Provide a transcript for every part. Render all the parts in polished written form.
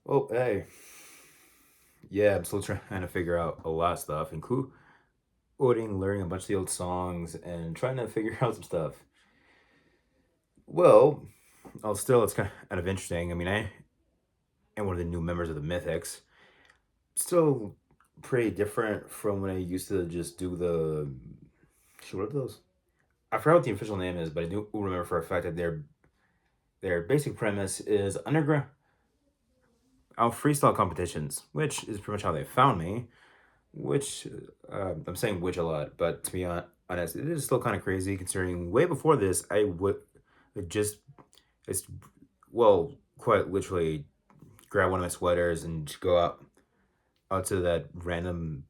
Well, hey, yeah, I'm still trying to figure out a lot of stuff, including learning a bunch of the old songs and trying to figure out some stuff. Well, it's kind of interesting. I mean, I am one of the new members of the Mythics. Still pretty different from when I used to just do the. Shoot, what are those? I forgot what the official name is, but I do remember for a fact that their basic premise is underground freestyle competitions, which is pretty much how they found me. Which I'm saying which a lot, but to be honest, it is still kind of crazy considering way before this, I would just, it's, well, quite literally grab one of my sweaters and just go out to that random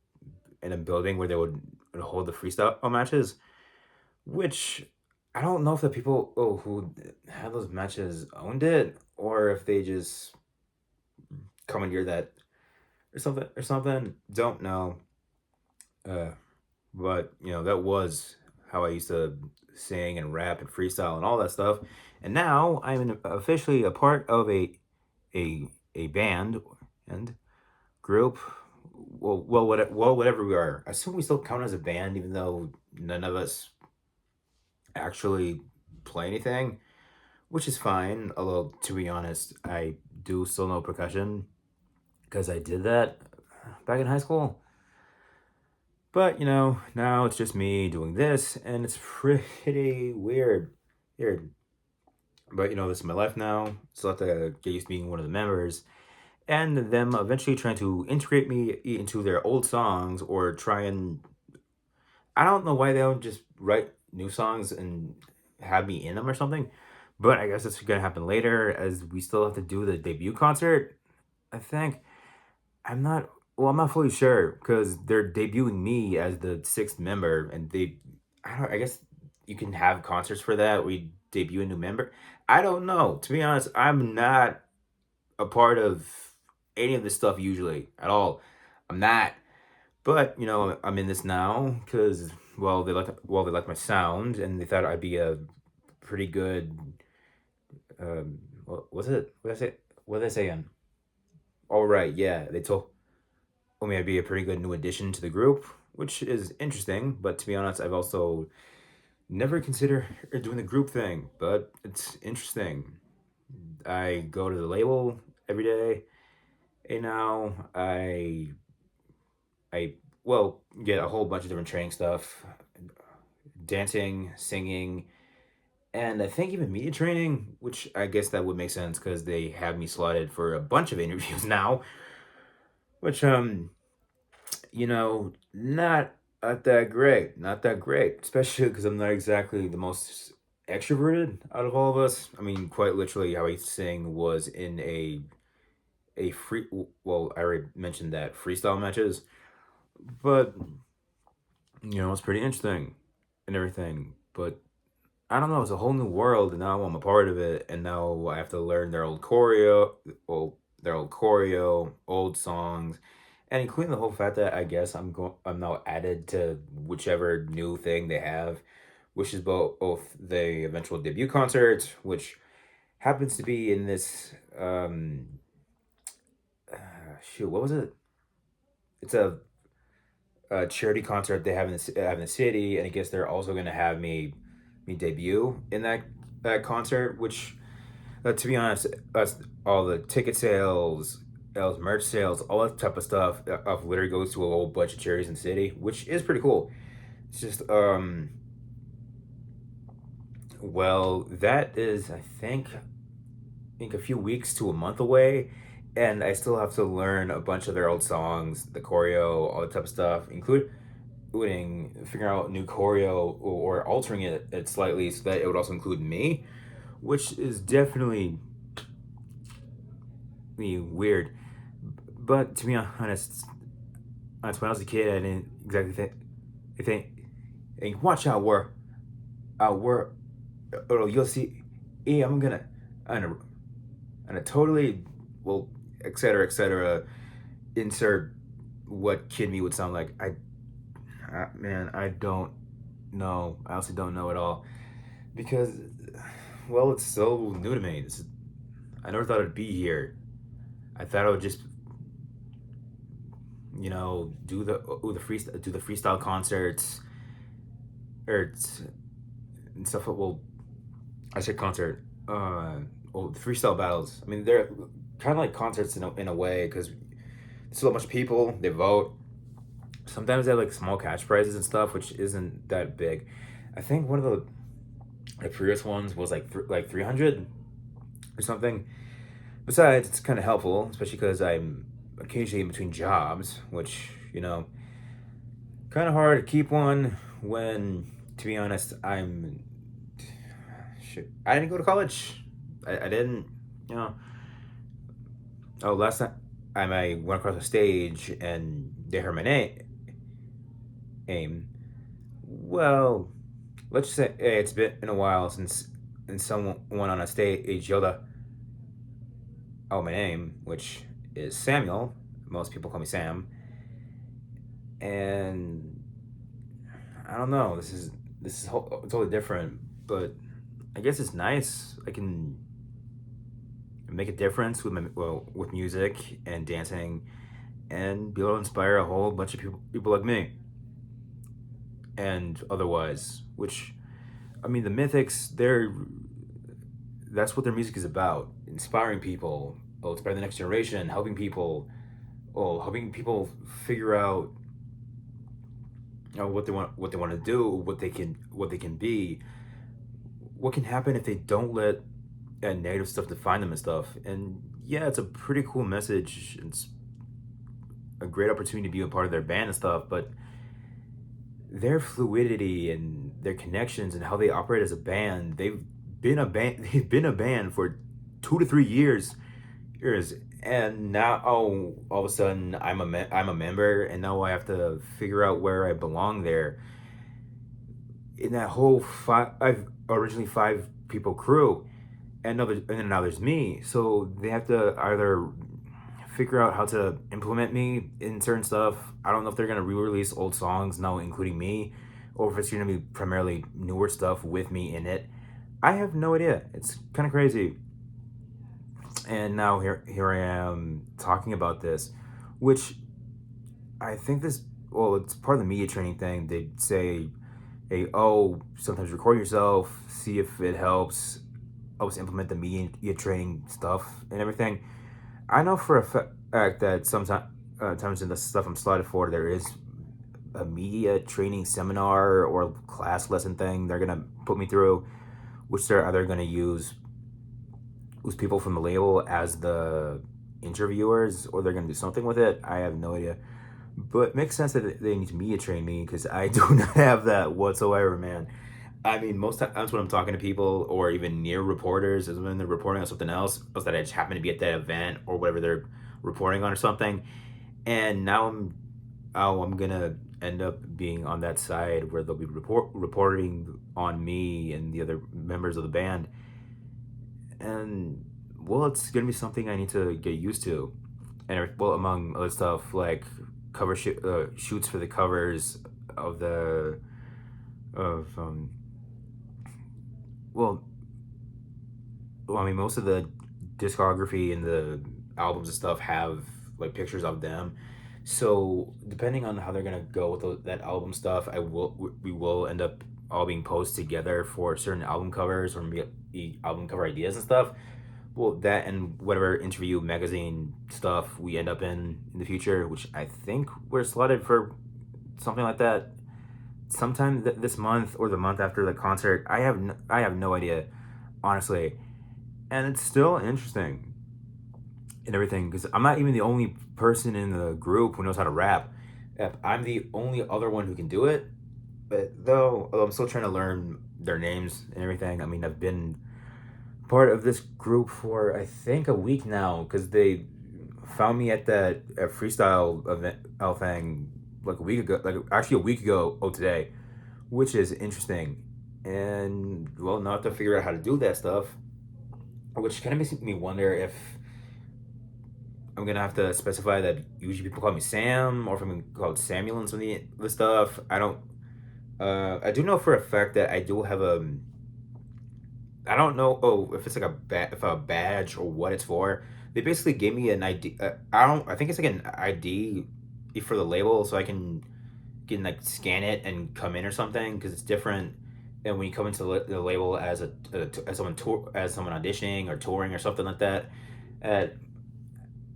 in a building where they would hold the freestyle matches, which I don't know if the people who had those matches owned it or if they just commandeered that or something. Don't know. Uh, But that was how I used to sing and rap and freestyle and all that stuff. And now officially a part of a band and group. Whatever we are. I assume we still count as a band, even though none of us actually play anything, which is fine. Although to be honest, I do still know percussion because I did that back in high school. But now it's just me doing this, and it's pretty weird. Weird. But this is my life now. So I have to get used to being one of the members, and them eventually trying to integrate me into their old songs or try and. I don't know why they don't just write new songs and have me in them or something, but I guess it's gonna happen later as we still have to do the debut concert. I think I'm not. Well, I'm not fully sure because they're debuting me as the sixth member, and they. I don't. I guess you can have concerts for that. We debut a new member. I don't know. To be honest, I'm not a part of any of this stuff usually at all. I'm not. But I'm in this now because they like my sound, and they thought I'd be a pretty good. What was it? What did I say? What did I say again? All right, yeah. They told me I'd be a pretty good new addition to the group, which is interesting. But to be honest, I've also never considered doing the group thing, but it's interesting. I go to the label every day, and now I get a whole bunch of different training stuff, dancing, singing, and I think even media training, which I guess that would make sense because they have me slotted for a bunch of interviews now, which not that great. Not that great, especially because I'm not exactly the most extroverted out of all of us. I mean, quite literally, how I sing was in a free. Well, I already mentioned that freestyle matches, but it's pretty interesting and everything. But I don't know. It's a whole new world, and now I'm a part of it, and now I have to learn their old choreo, old songs, and including the whole fact that I guess I'm now added to whichever new thing they have, which is both the eventual debut concert, which happens to be in this shoot, what was it? It's a charity concert they have in the city, and I guess they're also gonna have me debut in that concert, which to be honest, us all the ticket sales, merch sales, all that type of stuff of literally goes to a whole bunch of charities in the city, which is pretty cool. It's just well, that is I think a few weeks to a month away, and I still have to learn a bunch of their old songs, the choreo, all that type of stuff, including figuring out new choreo or altering it slightly so that it would also include me, which is definitely weird. But to be honest, when I was a kid, I didn't exactly think watch out where oh you'll see, yeah, I'm gonna and a totally well etc insert what kid me would sound like. Man, I don't know. I honestly don't know at all because it's so new to me. I never thought it'd be here. I thought I would just do the freestyle concerts or and stuff. Well, I said concert. Well, freestyle battles. I mean, they're kind of like concerts in a way because there's a bunch of people. They vote. Sometimes they have like small cash prizes and stuff, which isn't that big. I think one of the previous ones was like 300 or something. Besides, it's kind of helpful, especially because I'm occasionally in between jobs, which kind of hard to keep one when, to be honest, I didn't go to college. I didn't, you know. Oh, last time I went across the stage and they heard my name. Well, let's just say hey, it's been a while since and someone on a stage yelled out my name, which is Samuel. Most people call me Sam, and I don't know. This is totally different, but I guess it's nice. I can make a difference with music and dancing, and be able to inspire a whole bunch of people like me, and otherwise. Which I mean, the Mythics, that's what their music is about: inspiring people, inspiring the next generation, helping people figure out what they want to do, what they can be, what can happen if they don't let negative stuff define them and stuff. And yeah, it's a pretty cool message. It's a great opportunity to be a part of their band and stuff, but their fluidity and their connections and how they operate as a band, they've been a band for 2 to 3 years, and now all of a sudden I'm a member, and now I have to figure out where I belong there in that whole I've originally 5 people crew, and now there's me. So they have to either figure out how to implement me in certain stuff. I don't know if they're gonna re-release old songs now, including me, or if it's gonna be primarily newer stuff with me in it. I have no idea. It's kind of crazy. And now here I am talking about this, which I think it's part of the media training thing. They say, hey, sometimes record yourself, see if it helps implement the media training stuff and everything. I know for a fact that sometimes times in the stuff I'm slotted for, there is a media training seminar or class lesson thing they're gonna put me through, which they're either gonna use people from the label as the interviewers, or they're gonna do something with it. I have no idea, but it makes sense that they need to media train me because I do not have that whatsoever, man. I mean, most times when I'm talking to people or even near reporters is when they're reporting on something else that I just happen to be at that event or whatever they're reporting on or something. And now I'm gonna end up being on that side where they'll be reporting on me and the other members of the band. And well, it's gonna be something I need to get used to. And well, among other stuff like shoots for the covers of the of well well, I mean, most of the discography and the albums and stuff have like pictures of them. So depending on how they're gonna go with that album stuff, we will end up all being posted together for certain album covers or maybe album cover ideas and stuff. Well, that and whatever interview magazine stuff we end up in the future, which I think we're slotted for something like that sometime this month or the month after the concert. I have no idea, honestly, and it's still interesting and everything because I'm not even the only person in the group who knows how to rap. I'm the only other one who can do it, but though I'm still trying to learn their names and everything. I mean, I've been part of this group for I think a week now because they found me at that freestyle event thing like a week ago, like actually a week ago. Oh, today, which is interesting, and well, now I have to figure out how to do that stuff, which kind of makes me wonder if I'm gonna have to specify that usually people call me Sam, or if I'm gonna call it Samuel and some of the stuff. I don't. I do know for a fact that I do have I don't know. Oh, if it's like if a badge or what it's for. They basically gave me an ID. I don't. I think it's like an ID for the label, so I can like scan it and come in or something because it's different than when you come into the label as as someone as someone auditioning or touring or something like that. At,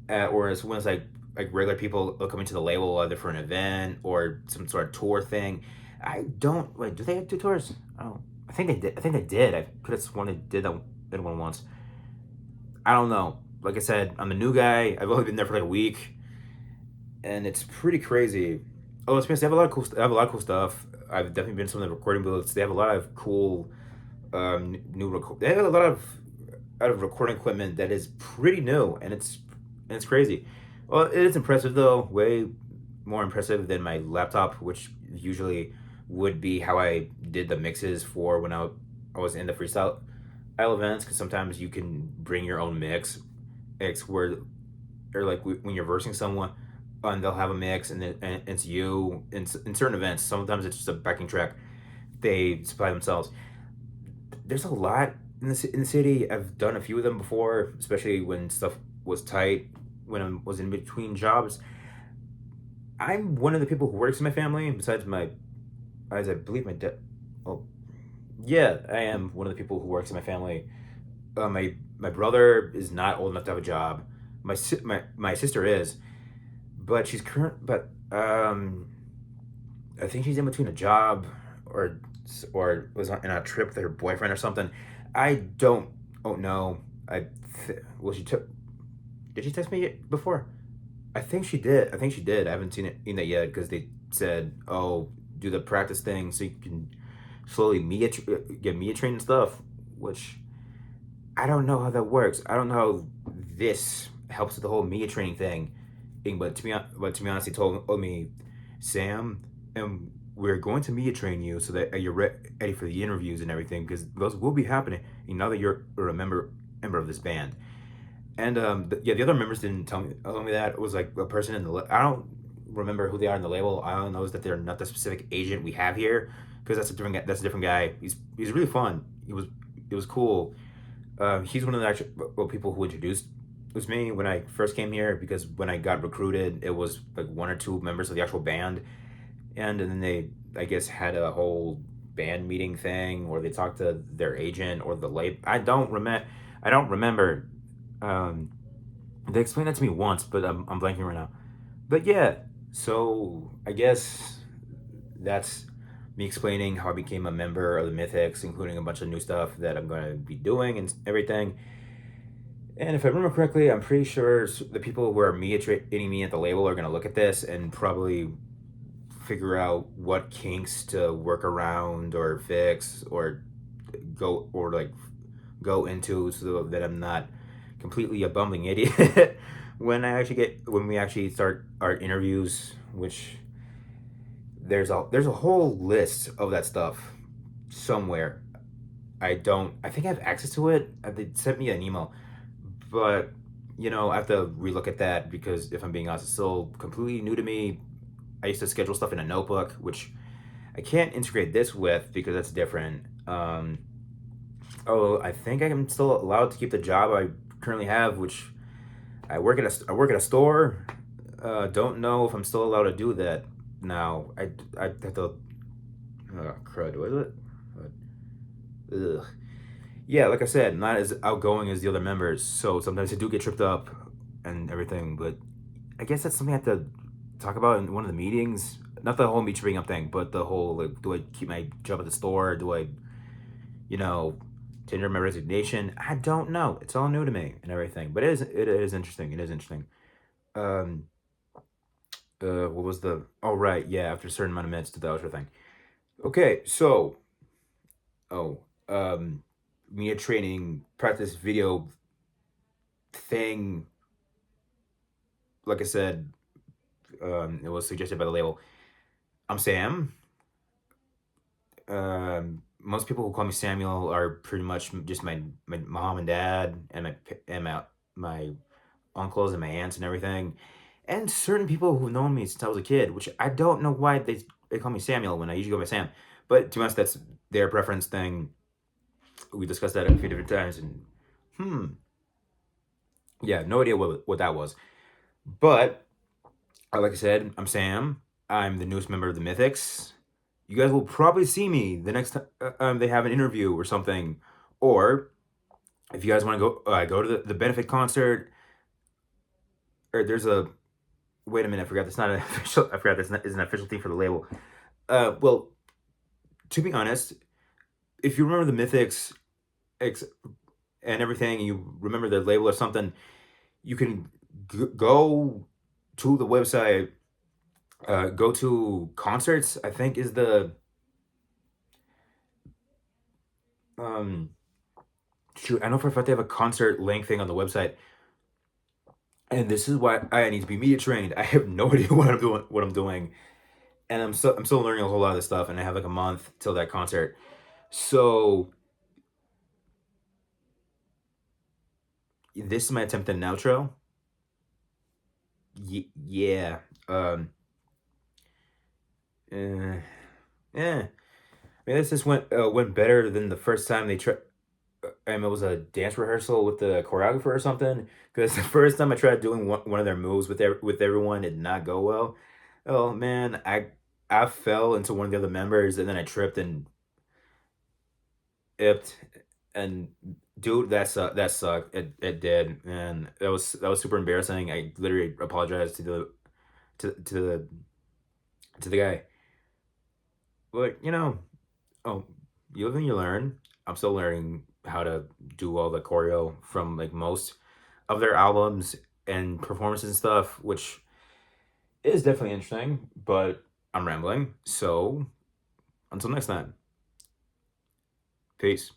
whereas when it's like regular people coming to the label either for an event or some sort of tour thing. I don't wait. Do they do tours? Oh, I think they did. I think they did. I could have sworn they did one once. I don't know. Like I said, I'm a new guy. I've only been there for like a week, and it's pretty crazy. Oh, it's because they have a lot of cool. They have a lot of cool stuff. I've definitely been to some of the recording booths. They have a lot of cool new record. They have a lot of out of recording equipment that is pretty new, and it's crazy. Well, it is impressive though. Way more impressive than my laptop, which usually would be how I did the mixes for when I was in the freestyle events. Because sometimes you can bring your own mix where or like when you're versing someone and they'll have a mix and it's you in certain events. Sometimes it's just a backing track they supply themselves. There's a lot in the city. I've done a few of them before, especially when stuff was tight when I was in between jobs. I'm one of the people who works in my family. Besides my, as I believe my dad. Oh, yeah, I am one of the people who works in my family. My brother is not old enough to have a job. My sister is, but she's current. But I think she's in between a job or was in a trip with her boyfriend or something. I don't. Oh no. Well, she took. Did she text me before? I think she did. I think she did. I haven't seen it in that yet because they said, "Oh, do the practice thing so you can slowly get media trained and stuff." Which I don't know how that works. I don't know how this helps with the whole media training thing. But to be honest, he told me, Sam, we're going to media train you so that you're ready for the interviews and everything because those will be happening. And now that you're a member of this band, and yeah, the other members didn't tell me that. It was like a person in the. I don't remember who they are in the label. I don't know is that they're not the specific agent we have here because that's a different guy. That's a different guy. He's really fun. It was cool. He's one of the actual people who introduced was me when I first came here because when I got recruited, it was like one or two members of the actual band, and then they I guess had a whole band meeting thing, or they talked to their agent or the late. I don't remember. Um, they explained that to me once, but I'm blanking right now. But yeah, so I guess that's me explaining how I became a member of the Mythics, including a bunch of new stuff that I'm going to be doing and everything. And if I remember correctly, I'm pretty sure the people who are meeting me at the label are going to look at this and probably figure out what kinks to work around or fix or like go into so that I'm not completely a bumbling idiot when we actually start our interviews, which there's a whole list of that stuff somewhere. I think I have access to it. They sent me an email, but I have to relook at that because if I'm being honest, it's still completely new to me. I used to schedule stuff in a notebook, which I can't integrate this with because that's different. Oh, I think I'm still allowed to keep the job I currently have, which I work at a store. Don't know if I'm still allowed to do that now. I have to. Crud, was it? Ugh. Yeah, like I said, not as outgoing as the other members, so sometimes I do get tripped up and everything. But I guess that's something I have to talk about in one of the meetings. Not the whole me tripping up thing, but the whole like, do I keep my job at the store? Do I, you know, tender my resignation? I don't know. It's all new to me and everything. But it is interesting. It is interesting. Um, what was the? Oh right, yeah. After a certain amount of minutes, to the outro thing. Okay, so oh, media training practice video thing. Like I said, it was suggested by the label. I'm Sam. Most people who call me Samuel are pretty much just my mom and dad and my uncles and my aunts and everything, and certain people who've known me since I was a kid. Which I don't know why they call me Samuel when I usually go by Sam. But to be honest, that's their preference thing. We discussed that a few different times, and hmm, yeah, no idea what that was. But like I said, I'm Sam. I'm the newest member of the Mythics. You guys will probably see me the next time they have an interview or something, or if you guys want to go to the benefit concert, or there's a wait a minute, I forgot that's not an official. I forgot is an official thing for the label. Well, to be honest, if you remember the Mythics ex- and everything, you remember their label or something, you can go to the website, go to concerts. I think is the um shoot. I know for a fact they have a concert link thing on the website, and this is why I need to be media trained. I have no idea what I'm doing. What I'm doing, and I'm still learning a whole lot of this stuff. And I have like a month till that concert, so this is my attempt at an outro. Yeah. Um. Uh, yeah. I mean, this just went better than the first time they tried. It was a dance rehearsal with the choreographer or something. Because the first time I tried doing one of their moves with everyone, it did not go well. Oh man, I fell into one of the other members and then I tripped and ipped, and dude, that sucked. It did, and that was super embarrassing. I literally apologized to the to the guy, but oh, you live and you learn. I'm still learning how to do all the choreo from like most of their albums and performances and stuff, which is definitely interesting, but I'm rambling. So until next time, peace.